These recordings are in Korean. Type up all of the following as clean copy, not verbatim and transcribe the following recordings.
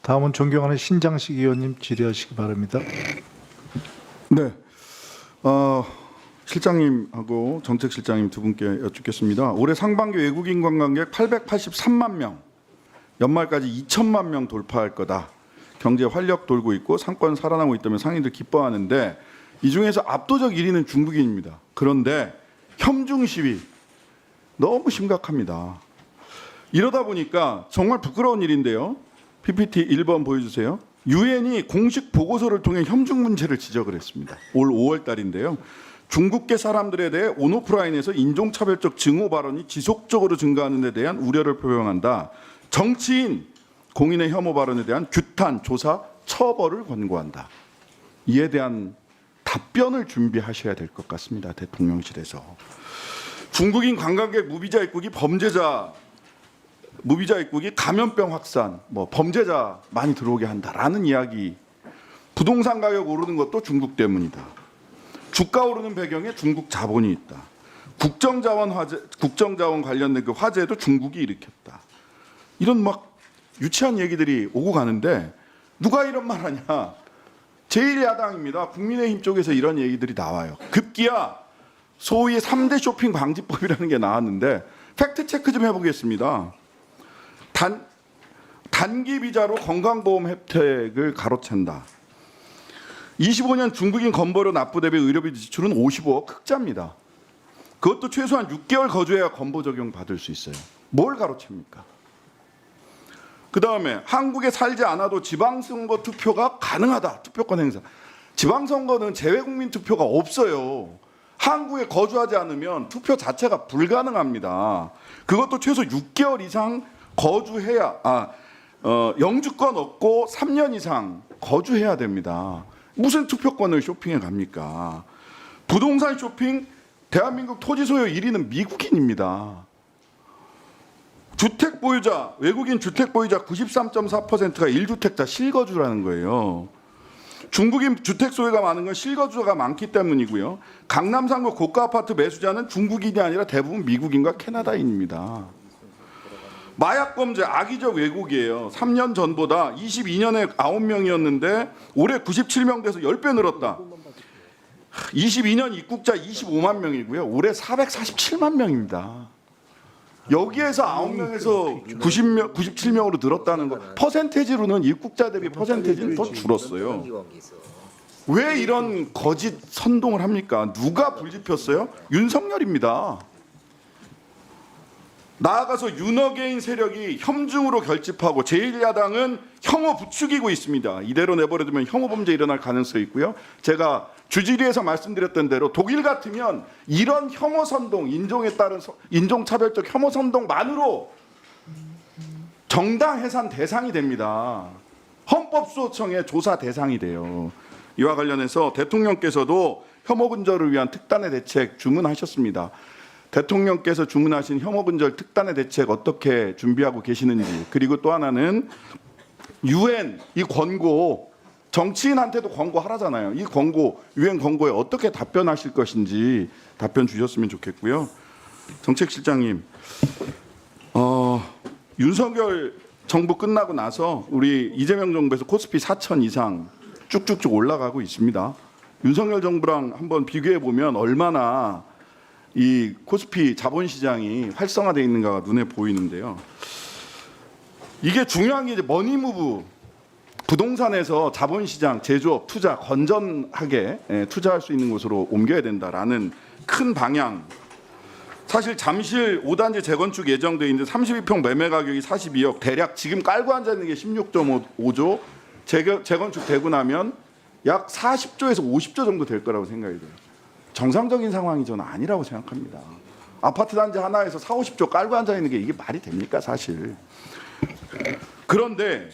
다음은 존경하는 신장식 의원님 질의하시기 바랍니다. 네, 실장님하고 정책실장님 두 분께 여쭙겠습니다. 올해 상반기 외국인 관광객 883만 명, 연말까지 2천만 명 돌파할 거다. 경제 활력 돌고 있고 상권 살아나고 있다면 상인들 기뻐하는데 이 중에서 압도적 1위는 중국인입니다. 그런데 혐중 시위 너무 심각합니다. 이러다 보니까 정말 부끄러운 일인데요. PPT 1번 보여주세요. 유엔이 공식 보고서를 통해 혐중 문제를 지적을 했습니다. 올 5월 달인데요. 중국계 사람들에 대해 온오프라인에서 인종차별적 증오 발언이 지속적으로 증가하는 데 대한 우려를 표명한다. 정치인, 공인의 혐오 발언에 대한 규탄, 조사, 처벌을 권고한다. 이에 대한 답변을 준비하셔야 될 것 같습니다. 대통령실에서. 중국인 관광객 무비자 입국이 무비자 입국이 감염병 확산, 범죄자 많이 들어오게 한다라는 이야기. 부동산 가격 오르는 것도 중국 때문이다. 주가 오르는 배경에 중국 자본이 있다. 국정자원 관련된 그 화재도 중국이 일으켰다. 이런 막 유치한 얘기들이 오고 가는데 누가 이런 말 하냐? 제1야당입니다. 국민의힘 쪽에서 이런 얘기들이 나와요. 급기야 소위 3대 쇼핑 방지법이라는 게 나왔는데 팩트 체크 좀 해보겠습니다. 단기 비자로 건강보험 혜택을 가로챈다. 25년 중국인 건보료 납부 대비 의료비 지출은 55억 흑자입니다. 그것도 최소한 6개월 거주해야 건보 적용 받을 수 있어요. 뭘 가로챕니까? 그다음에 한국에 살지 않아도 지방선거 투표가 가능하다. 투표권 행사. 지방선거는 재외국민 투표가 없어요. 한국에 거주하지 않으면 투표 자체가 불가능합니다. 그것도 최소 6개월 이상 거주해야 영주권 얻고 3년 이상 거주해야 됩니다. 무슨 투표권을 쇼핑해 갑니까? 부동산 쇼핑 대한민국 토지 소유 1위는 미국인입니다. 주택 보유자, 외국인 주택 보유자 93.4%가 1주택자 실거주라는 거예요. 중국인 주택 소유가 많은 건 실거주가 많기 때문이고요. 강남 상구 고가 아파트 매수자는 중국인이 아니라 대부분 미국인과 캐나다인입니다. 마약 범죄 악의적 왜곡이에요. 3년 전보다 22년에 9명이었는데 올해 97명 돼서 10배 늘었다. 22년 입국자 25만 명이고요. 올해 447만 명입니다. 여기에서 9명에서 97명으로 늘었다는 거. 퍼센테이지로는 입국자 대비 퍼센테이지는 더 줄었어요. 왜 이런 거짓 선동을 합니까? 누가 불집혔어요? 윤석열입니다. 나아가서 윤어게인 세력이 혐중으로 결집하고 제1야당은 혐오 부추기고 있습니다. 이대로 내버려두면 혐오 범죄 일어날 가능성이 있고요. 제가 주질의에서 말씀드렸던 대로 독일 같으면 이런 혐오 선동, 인종에 따른 인종차별적 혐오 선동만으로 정당 해산 대상이 됩니다. 헌법수호청의 조사 대상이 돼요. 이와 관련해서 대통령께서도 혐오 근절을 위한 특단의 대책 주문하셨습니다. 대통령께서 주문하신 혐오 근절 특단의 대책 어떻게 준비하고 계시는지, 그리고 또 하나는 유엔 이 권고, 정치인한테도 권고하라잖아요. 이 권고, 유엔 권고에 어떻게 답변하실 것인지 답변 주셨으면 좋겠고요. 정책실장님, 윤석열 정부 끝나고 나서 우리 이재명 정부에서 코스피 4천 이상 쭉쭉쭉 올라가고 있습니다. 윤석열 정부랑 한번 비교해 보면 얼마나 이 코스피 자본시장이 활성화되어 있는가가 눈에 보이는데요. 이게 중요한 게 이제 머니무브, 부동산에서 자본시장, 제조업, 투자 건전하게 투자할 수 있는 곳으로 옮겨야 된다라는 큰 방향. 사실 잠실 5단지 재건축 예정돼 있는데 32평 매매 가격이 42억, 대략 지금 깔고 앉아 있는 게 16.5조, 재건축 되고 나면 약 40조에서 50조 정도 될 거라고 생각이 돼요. 정상적인 상황이 저는 아니라고 생각합니다. 아파트 단지 하나에서 4, 50조 깔고 앉아 있는 게 이게 말이 됩니까, 사실. 그런데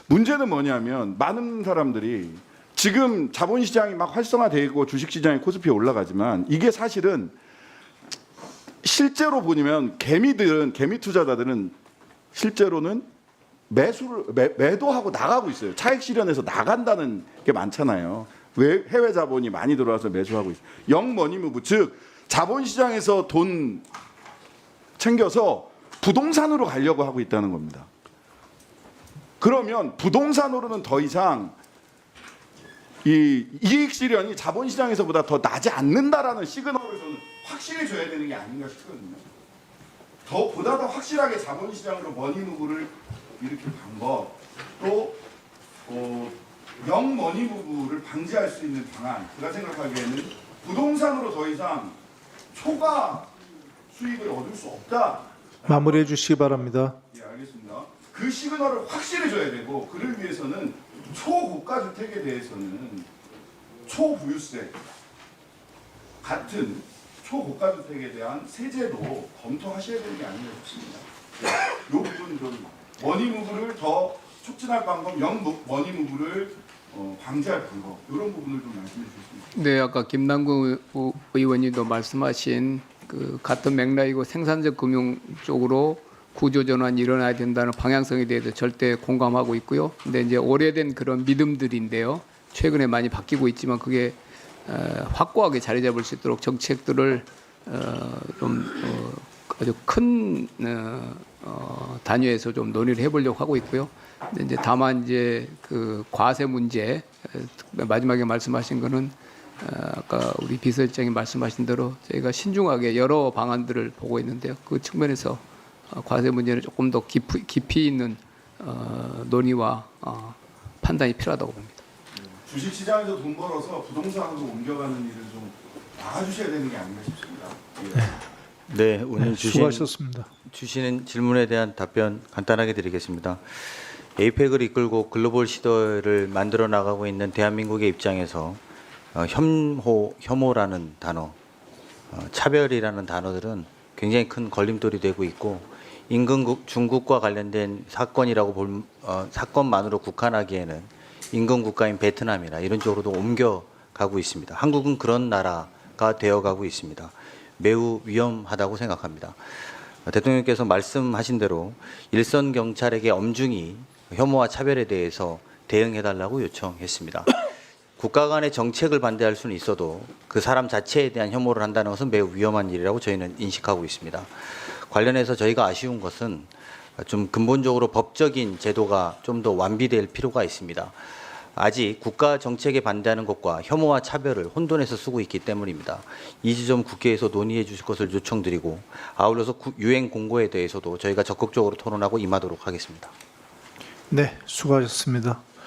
문제는 뭐냐면 많은 사람들이 지금 자본시장이 막 활성화되고 주식시장이 코스피에 올라가지만 이게 사실은 실제로 보면 개미 투자자들은 실제로는 매도하고 나가고 있어요. 차익 실현해서 나간다는 게 많잖아요. 왜 해외 자본이 많이 들어와서 매수하고 있어요. 영머니무브, 즉 자본시장에서 돈 챙겨서 부동산으로 가려고 하고 있다는 겁니다. 그러면 부동산으로는 더 이상 이 이익 실현이 자본시장에서보다 더 나지 않는다라는 시그널을 저는 확실히 줘야 되는 게 아닌가 싶거든요. 보다 더 확실하게 자본시장으로 머니무브를 일으킬 방법, 또 영머니무브를 방지할 수 있는 방안, 제가 생각하기에는 부동산으로 더 이상 초과 수익을 얻을 수 없다. 마무리해 주시기 바랍니다. 예, 알겠습니다. 그 시그널을 확실히 줘야 되고, 그를 위해서는 초고가 주택에 대해서는 초부유세 같은 초고가 주택에 대한 세제도 검토하셔야 되는 게 아닌가 싶습니다. 이 부분 좀 머니무브를 더 촉진할 방법, 영머니무브를 방지할 방법, 이런 부분을 좀 말씀해 주셨습니다. 네, 아까 김남국 의원님도 말씀하신 그 같은 맥락이고 생산적 금융 쪽으로 구조 전환이 일어나야 된다는 방향성에 대해서 절대 공감하고 있고요. 근데 이제 오래된 그런 믿음들인데요. 최근에 많이 바뀌고 있지만 그게 확고하게 자리 잡을 수 있도록 정책들을 아주 큰 단위에서 좀 논의를 해보려고 하고 있고요. 근데 이제 다만 이제 그 과세 문제 마지막에 말씀하신 거는 아까 우리 비서실장이 말씀하신 대로 저희가 신중하게 여러 방안들을 보고 있는데요. 그 측면에서 과세 문제는 조금 더 깊이 있는 논의와 판단이 필요하다고 봅니다. 주식시장에서 돈 벌어서 부동산으로 옮겨가는 일을 좀 막아주셔야 되는 게 아닌가 싶습니다. 예. 네, 오늘 수고하셨습니다. 주시는 질문에 대한 답변 간단하게 드리겠습니다. 에이펙을 이끌고 글로벌 시대를 만들어 나가고 있는 대한민국의 입장에서 혐오라는 단어, 차별이라는 단어들은 굉장히 큰 걸림돌이 되고 있고 중국과 관련된 사건이라고 사건만으로 국한하기에는 인근 국가인 베트남이나 이런 쪽으로도 옮겨가고 있습니다. 한국은 그런 나라가 되어가고 있습니다. 매우 위험하다고 생각합니다. 대통령께서 말씀하신 대로 일선 경찰에게 엄중히 혐오와 차별에 대해서 대응해달라고 요청했습니다. 국가 간의 정책을 반대할 수는 있어도 그 사람 자체에 대한 혐오를 한다는 것은 매우 위험한 일이라고 저희는 인식하고 있습니다. 관련해서 저희가 아쉬운 것은 좀 근본적으로 법적인 제도가 좀 더 완비될 필요가 있습니다. 아직 국가 정책에 반대하는 것과 혐오와 차별을 혼돈해서 쓰고 있기 때문입니다. 이 지점 국회에서 논의해 주실 것을 요청드리고 아울러서 유행 공고에 대해서도 저희가 적극적으로 토론하고 임하도록 하겠습니다. 네, 수고하셨습니다.